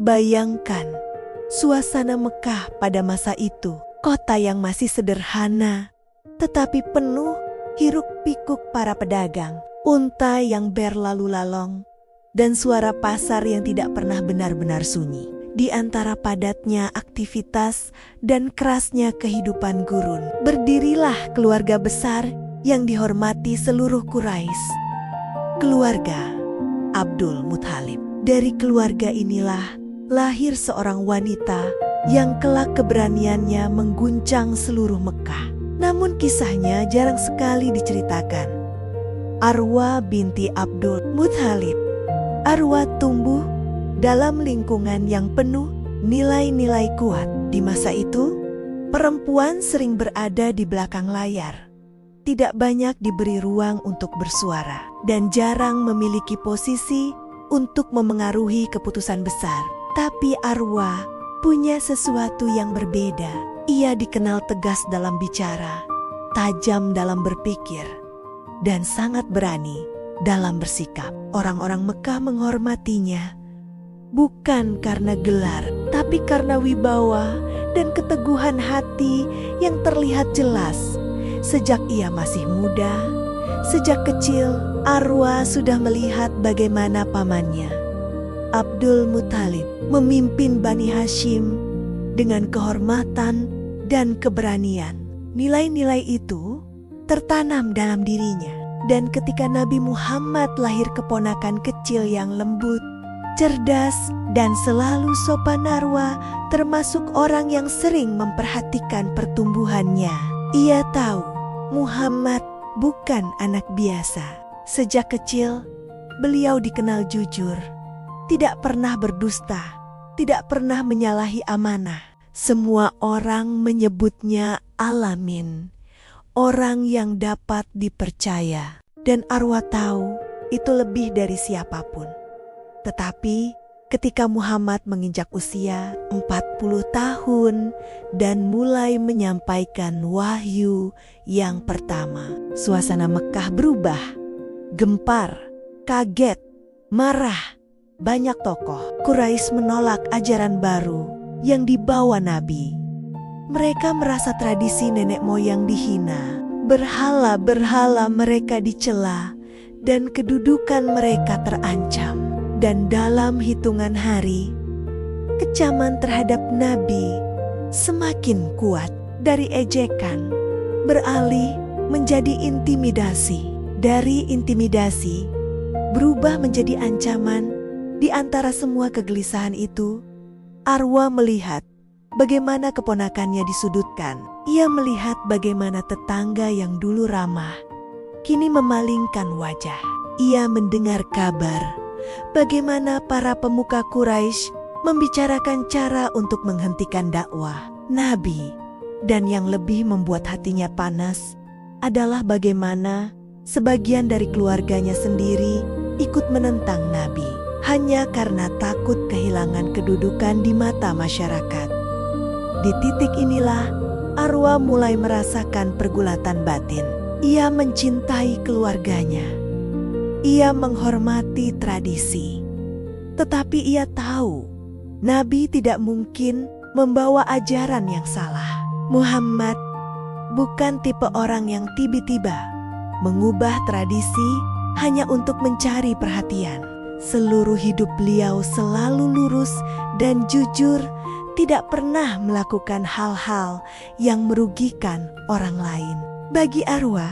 Bayangkan suasana Mekah pada masa itu, kota yang masih sederhana, tetapi penuh hiruk-pikuk para pedagang, unta yang berlalu lalong, dan suara pasar yang tidak pernah benar-benar sunyi. Di antara padatnya aktivitas dan kerasnya kehidupan gurun, berdirilah keluarga besar yang dihormati seluruh Quraisy. Keluarga Abdul Muthalib. Dari keluarga inilah lahir seorang wanita yang kelak keberaniannya mengguncang seluruh Mekah. Namun kisahnya jarang sekali diceritakan. Arwa binti Abdul Muthalib. Arwa tumbuh dalam lingkungan yang penuh nilai-nilai kuat. Di masa itu, perempuan sering berada di belakang layar, tidak banyak diberi ruang untuk bersuara, dan jarang memiliki posisi untuk memengaruhi keputusan besar. Tapi Arwa punya sesuatu yang berbeda. Ia dikenal tegas dalam bicara, tajam dalam berpikir, dan sangat berani dalam bersikap. Orang-orang Mekah menghormatinya bukan karena gelar, tapi karena wibawa dan keteguhan hati yang terlihat jelas. Sejak ia masih muda, sejak kecil, Arwa sudah melihat bagaimana pamannya, Abdul Muthalib, memimpin Bani Hashim dengan kehormatan dan keberanian. Nilai-nilai itu tertanam dalam dirinya. Dan ketika Nabi Muhammad lahir keponakan kecil yang lembut, cerdas, dan selalu sopan, Arwa termasuk orang yang sering memperhatikan pertumbuhannya. Ia tahu Muhammad bukan anak biasa. Sejak kecil, beliau dikenal jujur, tidak pernah berdusta, tidak pernah menyalahi amanah. Semua orang menyebutnya Alamin, orang yang dapat dipercaya. Dan Arwa tahu itu lebih dari siapapun. Tetapi ketika Muhammad menginjak usia 40 tahun dan mulai menyampaikan wahyu yang pertama, suasana Mekah berubah. Gempar, kaget, marah. Banyak tokoh Quraisy menolak ajaran baru yang dibawa Nabi. Mereka merasa tradisi nenek moyang dihina, berhala-berhala mereka dicela, dan kedudukan mereka terancam. Dan dalam hitungan hari, kecaman terhadap Nabi semakin kuat. Dari ejekan beralih menjadi intimidasi. Dari intimidasi berubah menjadi ancaman. Di antara semua kegelisahan itu, Arwa melihat bagaimana keponakannya disudutkan. Ia melihat bagaimana tetangga yang dulu ramah kini memalingkan wajah. Ia mendengar kabar bagaimana para pemuka Quraisy membicarakan cara untuk menghentikan dakwah Nabi. Dan yang lebih membuat hatinya panas adalah bagaimana sebagian dari keluarganya sendiri ikut menentang Nabi hanya karena takut kehilangan kedudukan di mata masyarakat. Di titik inilah Arwa mulai merasakan pergulatan batin. Ia mencintai keluarganya. Ia menghormati tradisi. Tetapi ia tahu Nabi tidak mungkin membawa ajaran yang salah. Muhammad bukan tipe orang yang tiba-tiba mengubah tradisi hanya untuk mencari perhatian. Seluruh hidup beliau selalu lurus dan jujur, tidak pernah melakukan hal-hal yang merugikan orang lain. Bagi Arwa,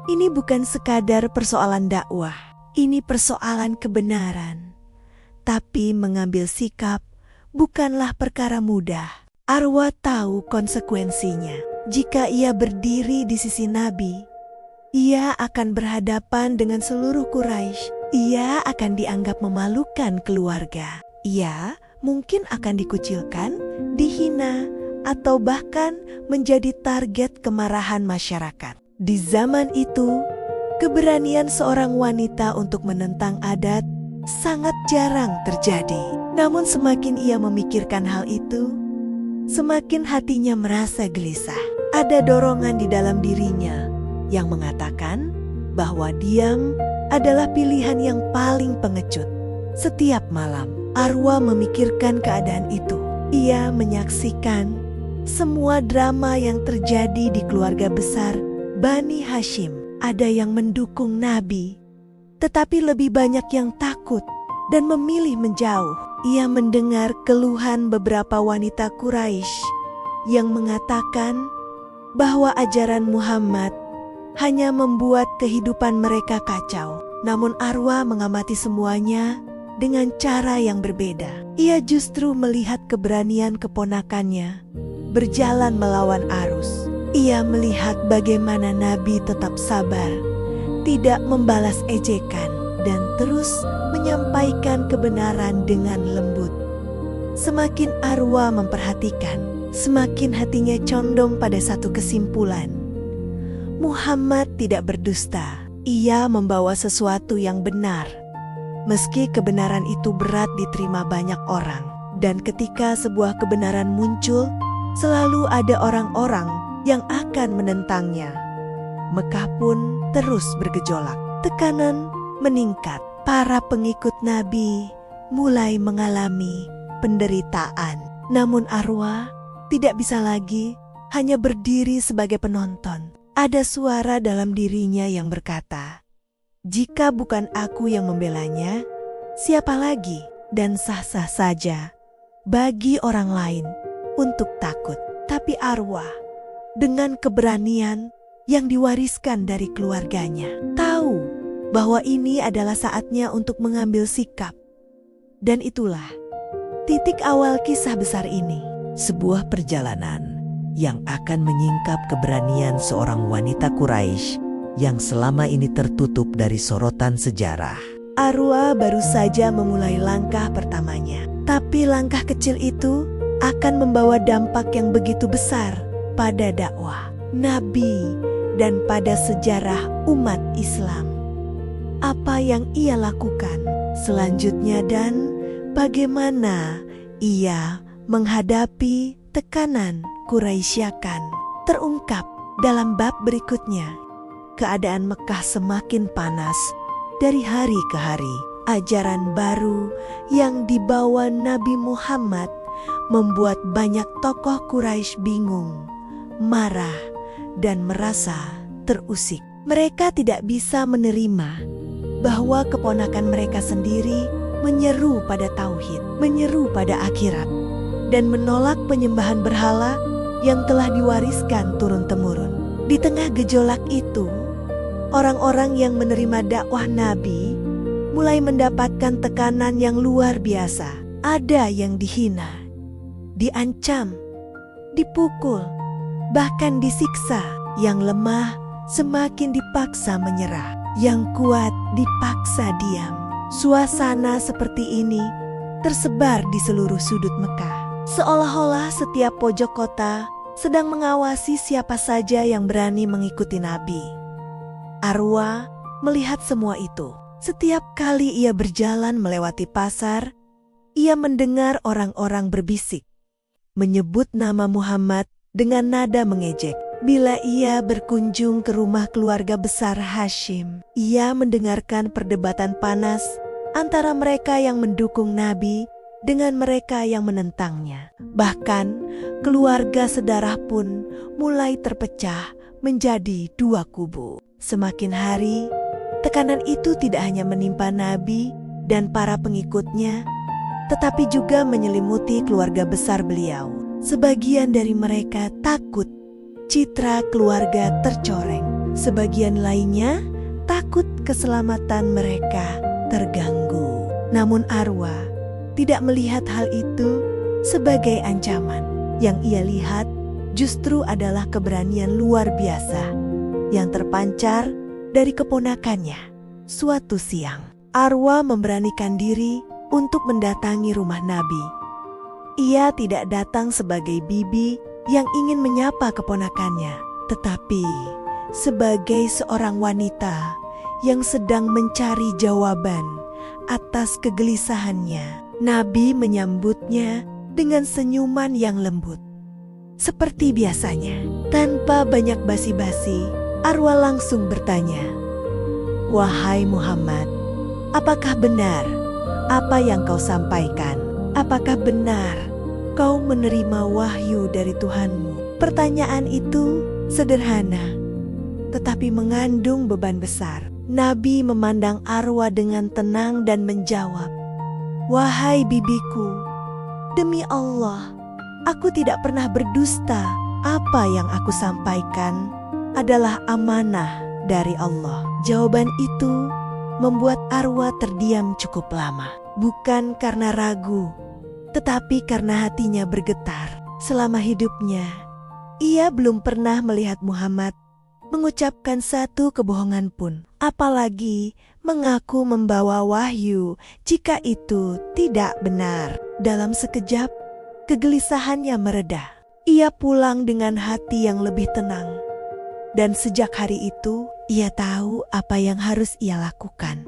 ini bukan sekadar persoalan dakwah, ini persoalan kebenaran. Tapi mengambil sikap bukanlah perkara mudah. Arwa tahu konsekuensinya. Jika ia berdiri di sisi Nabi, ia akan berhadapan dengan seluruh Quraisy. Ia akan dianggap memalukan keluarga. Ia mungkin akan dikucilkan, dihina, atau bahkan menjadi target kemarahan masyarakat. Di zaman itu, keberanian seorang wanita untuk menentang adat sangat jarang terjadi. Namun semakin ia memikirkan hal itu, semakin hatinya merasa gelisah. Ada dorongan di dalam dirinya yang mengatakan bahwa diam adalah pilihan yang paling pengecut. Setiap malam Arwa memikirkan keadaan itu. Ia menyaksikan semua drama yang terjadi di keluarga besar Bani Hashim. Ada yang mendukung Nabi, tetapi lebih banyak yang takut dan memilih menjauh. Ia mendengar keluhan beberapa wanita Quraisy yang mengatakan bahwa ajaran Muhammad hanya membuat kehidupan mereka kacau. Namun Arwa mengamati semuanya dengan cara yang berbeda. Ia justru melihat keberanian keponakannya berjalan melawan arus. Ia melihat bagaimana Nabi tetap sabar, tidak membalas ejekan, dan terus menyampaikan kebenaran dengan lembut. Semakin Arwa memperhatikan, semakin hatinya condong pada satu kesimpulan. Muhammad tidak berdusta. Ia membawa sesuatu yang benar. Meski kebenaran itu berat diterima banyak orang, dan ketika sebuah kebenaran muncul, selalu ada orang-orang yang akan menentangnya. Mekah pun terus bergejolak. Tekanan meningkat. Para pengikut Nabi mulai mengalami penderitaan. Namun Arwa tidak bisa lagi hanya berdiri sebagai penonton. Ada suara dalam dirinya yang berkata, "Jika bukan aku yang membelanya, siapa lagi?" Dan sah-sah saja bagi orang lain untuk takut. Tapi Arwa dengan keberanian yang diwariskan dari keluarganya, tahu bahwa ini adalah saatnya untuk mengambil sikap. Dan itulah titik awal kisah besar ini. Sebuah perjalanan yang akan menyingkap keberanian seorang wanita Quraisy yang selama ini tertutup dari sorotan sejarah. Arwa baru saja memulai langkah pertamanya. Tapi langkah kecil itu akan membawa dampak yang begitu besar pada dakwah Nabi dan pada sejarah umat Islam. Apa yang ia lakukan selanjutnya dan bagaimana ia menghadapi tekanan Quraisyakan terungkap dalam bab berikutnya. Keadaan Mekah semakin panas dari hari ke hari. Ajaran baru yang dibawa Nabi Muhammad membuat banyak tokoh Quraisy bingung, marah, dan merasa terusik. Mereka tidak bisa menerima bahwa keponakan mereka sendiri menyeru pada tauhid, menyeru pada akhirat, dan menolak penyembahan berhala yang telah diwariskan turun-temurun. Di tengah gejolak itu, orang-orang yang menerima dakwah Nabi mulai mendapatkan tekanan yang luar biasa. Ada yang dihina, diancam, dipukul, bahkan disiksa. Yang lemah semakin dipaksa menyerah, yang kuat dipaksa diam. Suasana seperti ini tersebar di seluruh sudut Mekah. Seolah-olah setiap pojok kota sedang mengawasi siapa saja yang berani mengikuti Nabi. Arwa melihat semua itu. Setiap kali ia berjalan melewati pasar, ia mendengar orang-orang berbisik, menyebut nama Muhammad dengan nada mengejek. Bila ia berkunjung ke rumah keluarga besar Hashim, ia mendengarkan perdebatan panas antara mereka yang mendukung Nabi dengan mereka yang menentangnya. Bahkan keluarga sedarah pun mulai terpecah menjadi dua kubu. Semakin hari, tekanan itu tidak hanya menimpa Nabi dan para pengikutnya, tetapi juga menyelimuti keluarga besar beliau. Sebagian dari mereka takut citra keluarga tercoreng. Sebagian lainnya takut keselamatan mereka terganggu. Namun Arwa tidak melihat hal itu sebagai ancaman. Yang ia lihat justru adalah keberanian luar biasa yang terpancar dari keponakannya. Suatu siang, Arwa memberanikan diri untuk mendatangi rumah Nabi. Ia tidak datang sebagai bibi yang ingin menyapa keponakannya, tetapi sebagai seorang wanita yang sedang mencari jawaban atas kegelisahannya. Nabi menyambutnya dengan senyuman yang lembut. Seperti biasanya, tanpa banyak basa-basi, Arwa langsung bertanya, "Wahai Muhammad, apakah benar apa yang kau sampaikan? Apakah benar kau menerima wahyu dari Tuhanmu?" Pertanyaan itu sederhana, tetapi mengandung beban besar. Nabi memandang Arwa dengan tenang dan menjawab, "Wahai bibiku, demi Allah, aku tidak pernah berdusta. Apa yang aku sampaikan adalah amanah dari Allah." Jawaban itu membuat Arwa terdiam cukup lama. Bukan karena ragu, tetapi karena hatinya bergetar. Selama hidupnya, ia belum pernah melihat Muhammad mengucapkan satu kebohongan pun, apalagi mengaku membawa wahyu jika itu tidak benar. Dalam sekejap, kegelisahannya mereda. Ia pulang dengan hati yang lebih tenang. Dan sejak hari itu, ia tahu apa yang harus ia lakukan.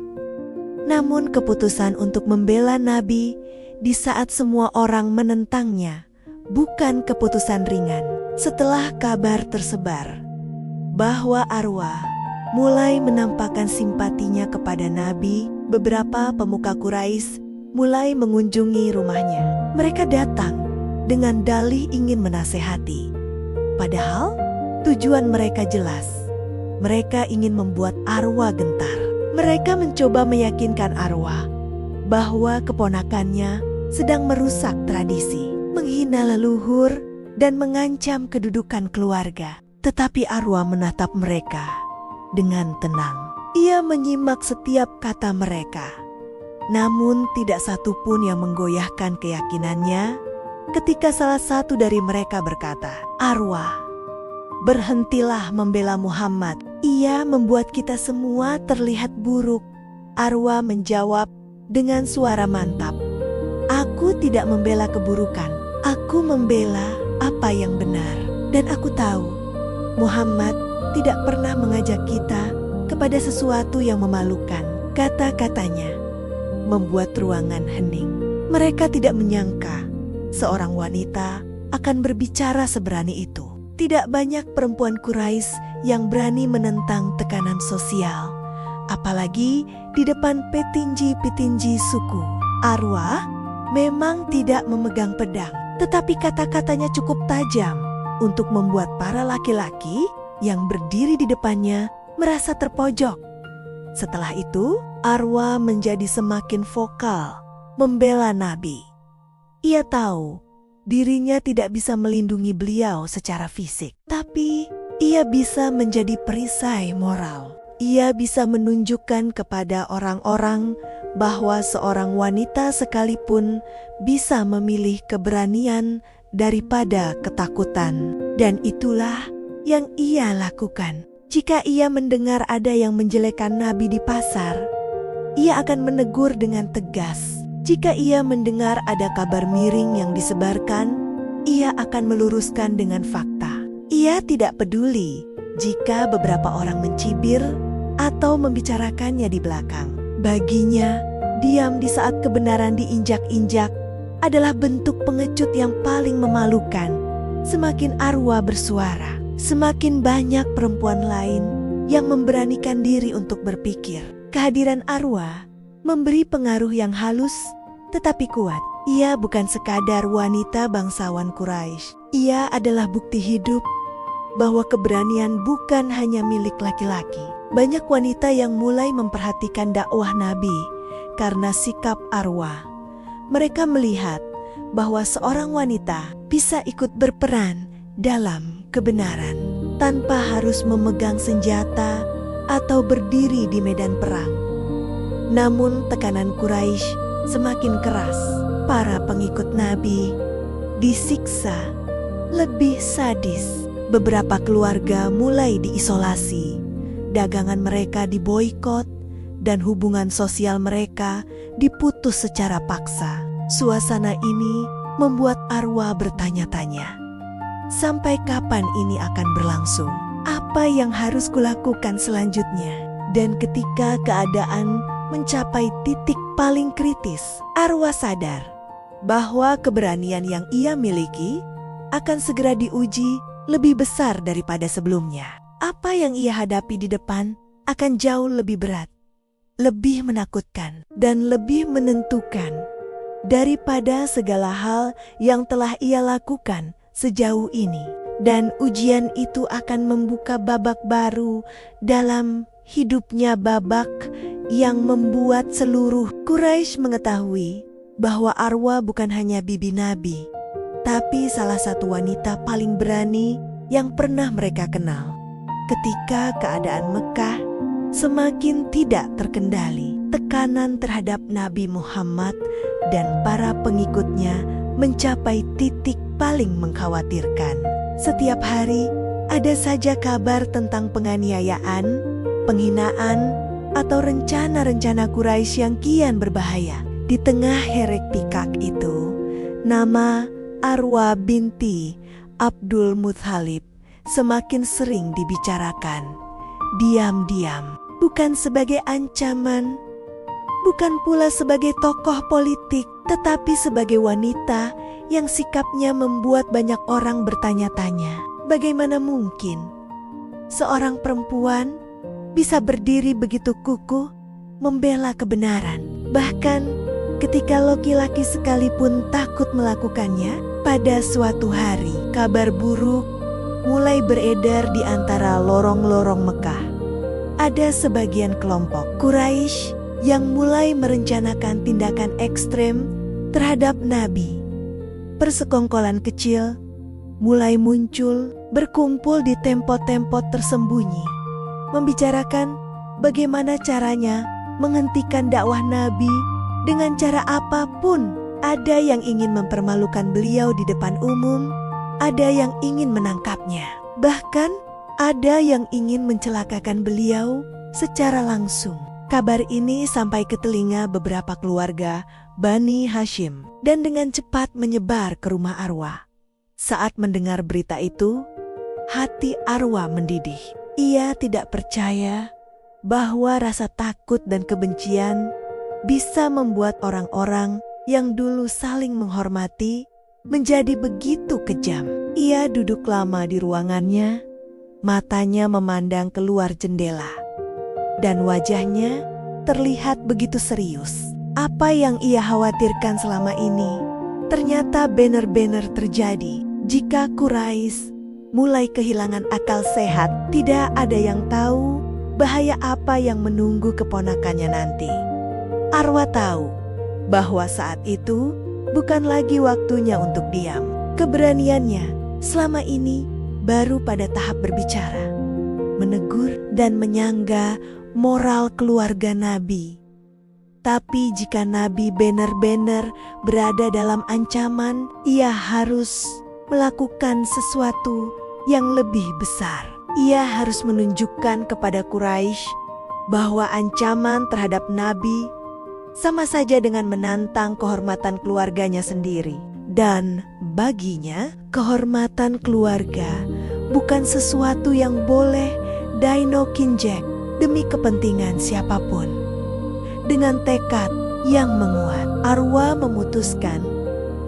Namun keputusan untuk membela Nabi di saat semua orang menentangnya bukan keputusan ringan. Setelah kabar tersebar bahwa Arwa mulai menampakkan simpatinya kepada Nabi, beberapa pemuka Quraisy mulai mengunjungi rumahnya. Mereka datang dengan dalih ingin menasehati. Padahal tujuan mereka jelas. Mereka ingin membuat Arwa gentar. Mereka mencoba meyakinkan Arwa bahwa keponakannya sedang merusak tradisi, menghina leluhur, dan mengancam kedudukan keluarga. Tetapi Arwa menatap mereka dengan tenang. Ia menyimak setiap kata mereka. Namun tidak satu pun yang menggoyahkan keyakinannya ketika salah satu dari mereka berkata, "Arwa, berhentilah membela Muhammad. Ia membuat kita semua terlihat buruk." Arwa menjawab dengan suara mantap, "Aku tidak membela keburukan. Aku membela apa yang benar. Dan aku tahu Muhammad tidak pernah mengajak kita kepada sesuatu yang memalukan." Kata-katanya membuat ruangan hening. Mereka tidak menyangka seorang wanita akan berbicara seberani itu. Tidak banyak perempuan Quraisy yang berani menentang tekanan sosial, apalagi di depan petinggi-petinggi suku. Arwa memang tidak memegang pedang, tetapi kata-katanya cukup tajam untuk membuat para laki-laki yang berdiri di depannya merasa terpojok. Setelah itu, Arwa menjadi semakin vokal membela Nabi. Ia tahu dirinya tidak bisa melindungi beliau secara fisik, tapi ia bisa menjadi perisai moral. Ia bisa menunjukkan kepada orang-orang bahwa seorang wanita sekalipun bisa memilih keberanian daripada ketakutan. Dan itulah yang ia lakukan. Jika ia mendengar ada yang menjelekkan Nabi di pasar, ia akan menegur dengan tegas. Jika ia mendengar ada kabar miring yang disebarkan, ia akan meluruskan dengan fakta. Ia tidak peduli jika beberapa orang mencibir atau membicarakannya di belakang. Baginya, diam di saat kebenaran diinjak-injak adalah bentuk pengecut yang paling memalukan. Semakin Arwa bersuara, semakin banyak perempuan lain yang memberanikan diri untuk berpikir. Kehadiran Arwa memberi pengaruh yang halus tetapi kuat. Ia bukan sekadar wanita bangsawan Quraisy. Ia adalah bukti hidup bahwa keberanian bukan hanya milik laki-laki. Banyak wanita yang mulai memperhatikan dakwah Nabi karena sikap Arwa. Mereka melihat bahwa seorang wanita bisa ikut berperan dalam kebenaran tanpa harus memegang senjata atau berdiri di medan perang. Namun tekanan Quraisy semakin keras. Para pengikut Nabi disiksa lebih sadis. Beberapa keluarga mulai diisolasi, dagangan mereka diboikot, dan hubungan sosial mereka diputus secara paksa. Suasana ini membuat Arwa bertanya-tanya, sampai kapan ini akan berlangsung? Apa yang harus kulakukan selanjutnya? Dan ketika keadaan mencapai titik paling kritis, Arwa sadar bahwa keberanian yang ia miliki akan segera diuji lebih besar daripada sebelumnya. Apa yang ia hadapi di depan akan jauh lebih berat. lebih menakutkan dan lebih menentukan daripada segala hal yang telah ia lakukan sejauh ini. Dan ujian itu akan membuka babak baru dalam hidupnya, babak yang membuat seluruh Quraisy mengetahui bahwa Arwa bukan hanya bibi Nabi, tapi salah satu wanita paling berani yang pernah mereka kenal. Ketika keadaan Mekah semakin tidak terkendali, tekanan terhadap Nabi Muhammad dan para pengikutnya mencapai titik paling mengkhawatirkan. Setiap hari ada saja kabar tentang penganiayaan, penghinaan, atau rencana-rencana Quraisy yang kian berbahaya. Di tengah herek pikak itu, nama Arwa binti Abdul Muthalib semakin sering dibicarakan. Diam-diam, bukan sebagai ancaman, bukan pula sebagai tokoh politik, tetapi sebagai wanita yang sikapnya membuat banyak orang bertanya-tanya, bagaimana mungkin seorang perempuan bisa berdiri begitu kukuh membela kebenaran, bahkan ketika laki-laki sekalipun takut melakukannya. Pada suatu hari, kabar buruk mulai beredar di antara lorong-lorong Mekah. Ada sebagian kelompok Quraisy yang mulai merencanakan tindakan ekstrem terhadap Nabi. Persekongkolan kecil mulai muncul, berkumpul di tempat-tempat tersembunyi, membicarakan bagaimana caranya menghentikan dakwah Nabi dengan cara apapun. Ada yang ingin mempermalukan beliau di depan umum, ada yang ingin menangkapnya, bahkan ada yang ingin mencelakakan beliau secara langsung. Kabar ini sampai ke telinga beberapa keluarga Bani Hashim dan dengan cepat menyebar ke rumah Arwa. Saat mendengar berita itu, hati Arwa mendidih. Ia tidak percaya bahwa rasa takut dan kebencian bisa membuat orang-orang yang dulu saling menghormati menjadi begitu kejam. Ia duduk lama di ruangannya, matanya memandang keluar jendela, dan wajahnya terlihat begitu serius. Apa yang ia khawatirkan selama ini ternyata benar-benar terjadi. Jika Quraisy mulai kehilangan akal sehat, tidak ada yang tahu bahaya apa yang menunggu keponakannya nanti. Arwa tahu bahwa saat itu bukan lagi waktunya untuk diam. Keberaniannya selama ini baru pada tahap berbicara, menegur dan menyangga moral keluarga Nabi. Tapi jika Nabi benar-benar berada dalam ancaman, ia harus melakukan sesuatu yang lebih besar. Ia harus menunjukkan kepada Quraisy bahwa ancaman terhadap Nabi sama saja dengan menantang kehormatan keluarganya sendiri. Dan baginya, kehormatan keluarga bukan sesuatu yang boleh dinokinjek demi kepentingan siapapun. Dengan tekad yang menguat, Arwa memutuskan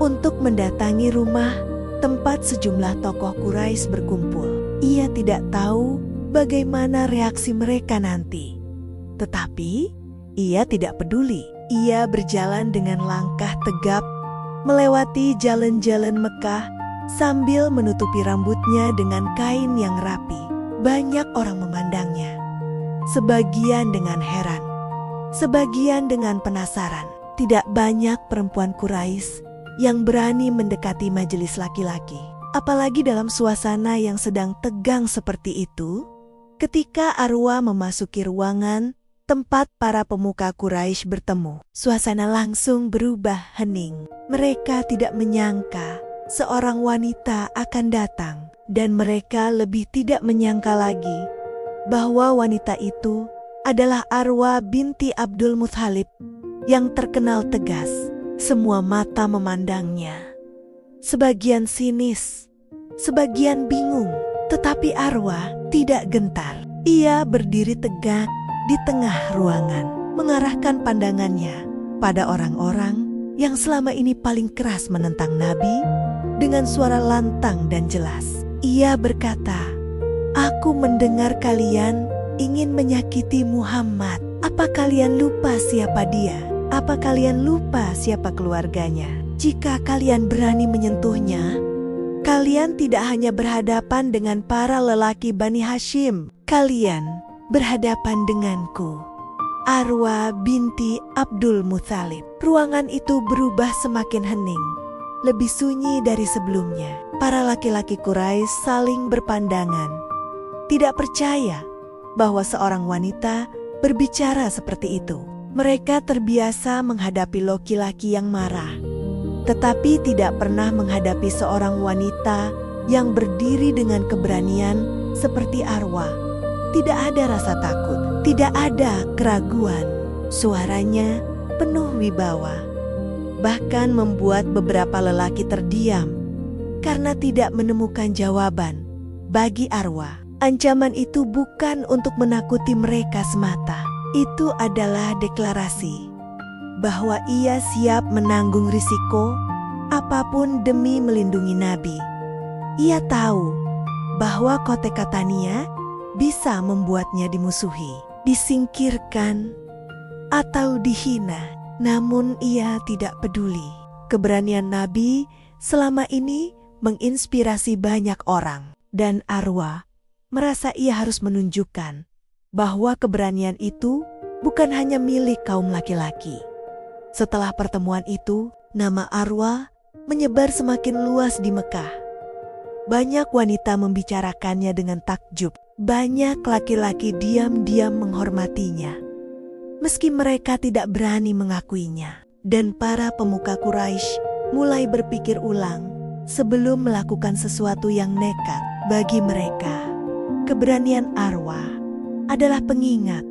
untuk mendatangi rumah tempat sejumlah tokoh Quraisy berkumpul. Ia tidak tahu bagaimana reaksi mereka nanti, tetapi ia tidak peduli. Ia berjalan dengan langkah tegap melewati jalan-jalan Mekah sambil menutupi rambutnya dengan kain yang rapi. Banyak orang memandangnya, sebagian dengan heran, sebagian dengan penasaran. Tidak banyak perempuan Quraisy yang berani mendekati majelis laki-laki, apalagi dalam suasana yang sedang tegang seperti itu. Ketika Arwa memasuki ruangan tempat para pemuka Quraisy bertemu, suasana langsung berubah hening. Mereka tidak menyangka seorang wanita akan datang, dan mereka lebih tidak menyangka lagi bahwa wanita itu adalah Arwa binti Abdul Muthalib yang terkenal tegas. Semua mata memandangnya, sebagian sinis, sebagian bingung, tetapi Arwa tidak gentar. Ia berdiri tegak di tengah ruangan, mengarahkan pandangannya pada orang-orang yang selama ini paling keras menentang Nabi. Dengan suara lantang dan jelas, ia berkata, "Aku mendengar kalian ingin menyakiti Muhammad. Apa kalian lupa siapa dia? Apa kalian lupa siapa keluarganya? Jika kalian berani menyentuhnya, kalian tidak hanya berhadapan dengan para lelaki Bani Hashim, kalian berhadapan denganku, Arwa binti Abdul Muthalib. Ruangan itu berubah semakin hening, lebih sunyi dari sebelumnya. Para laki-laki Quraisy saling berpandangan, tidak percaya bahwa seorang wanita berbicara seperti itu. Mereka terbiasa menghadapi laki-laki yang marah, tetapi tidak pernah menghadapi seorang wanita yang berdiri dengan keberanian seperti Arwa. Tidak ada rasa takut, tidak ada keraguan. Suaranya penuh wibawa, bahkan membuat beberapa lelaki terdiam karena tidak menemukan jawaban. Bagi Arwa, ancaman itu bukan untuk menakuti mereka semata. Itu adalah deklarasi bahwa ia siap menanggung risiko apapun demi melindungi Nabi. Ia tahu bahwa Kota Katania bisa membuatnya dimusuhi, disingkirkan, atau dihina. Namun ia tidak peduli. Keberanian Nabi selama ini menginspirasi banyak orang, dan Arwa merasa ia harus menunjukkan bahwa keberanian itu bukan hanya milik kaum laki-laki. Setelah pertemuan itu, nama Arwa menyebar semakin luas di Mekah. Banyak wanita membicarakannya dengan takjub. Banyak laki-laki diam-diam menghormatinya, meski mereka tidak berani mengakuinya. Dan para pemuka Quraisy mulai berpikir ulang sebelum melakukan sesuatu yang nekat. Bagi mereka, keberanian Arwa adalah pengingat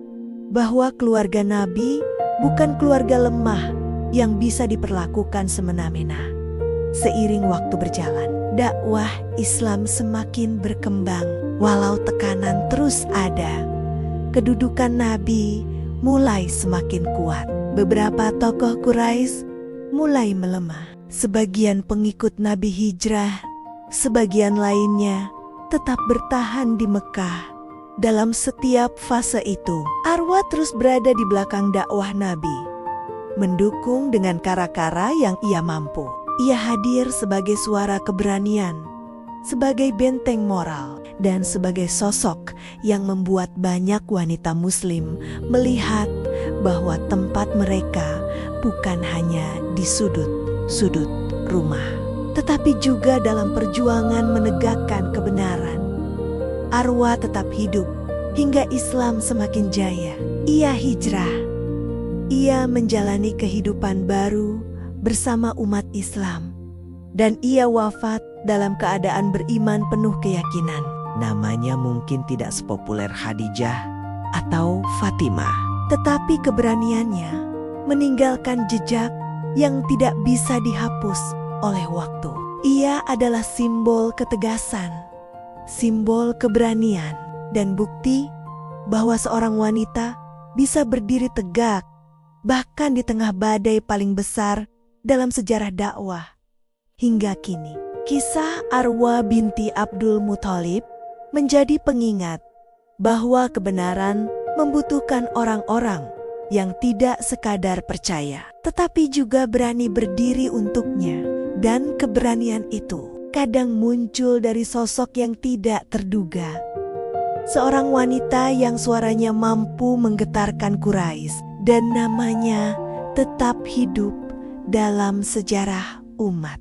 bahwa keluarga Nabi bukan keluarga lemah yang bisa diperlakukan semena-mena. Seiring waktu berjalan, dakwah Islam semakin berkembang. Walau tekanan terus ada, kedudukan Nabi mulai semakin kuat. Beberapa tokoh Quraisy mulai melemah. Sebagian pengikut Nabi hijrah, sebagian lainnya tetap bertahan di Mekah. Dalam setiap fase itu, Arwa terus berada di belakang dakwah Nabi, mendukung dengan cara-cara yang ia mampu. Ia hadir sebagai suara keberanian, sebagai benteng moral, dan sebagai sosok yang membuat banyak wanita Muslim melihat bahwa tempat mereka bukan hanya di sudut-sudut rumah, tetapi juga dalam perjuangan menegakkan kebenaran. Arwa tetap hidup hingga Islam semakin jaya. Ia hijrah. Ia menjalani kehidupan baru bersama umat Islam. Dan ia wafat dalam keadaan beriman penuh keyakinan. Namanya mungkin tidak sepopuler Khadijah atau Fatimah, tetapi keberaniannya meninggalkan jejak yang tidak bisa dihapus oleh waktu. Ia adalah simbol ketegasan, simbol keberanian, dan bukti bahwa seorang wanita bisa berdiri tegak bahkan di tengah badai paling besar dalam sejarah dakwah. Hingga kini, kisah Arwa binti Abdul Muthalib menjadi pengingat bahwa kebenaran membutuhkan orang-orang yang tidak sekadar percaya, tetapi juga berani berdiri untuknya. Dan keberanian itu kadang muncul dari sosok yang tidak terduga. Seorang wanita yang suaranya mampu menggetarkan Quraisy dan namanya tetap hidup dalam sejarah umat.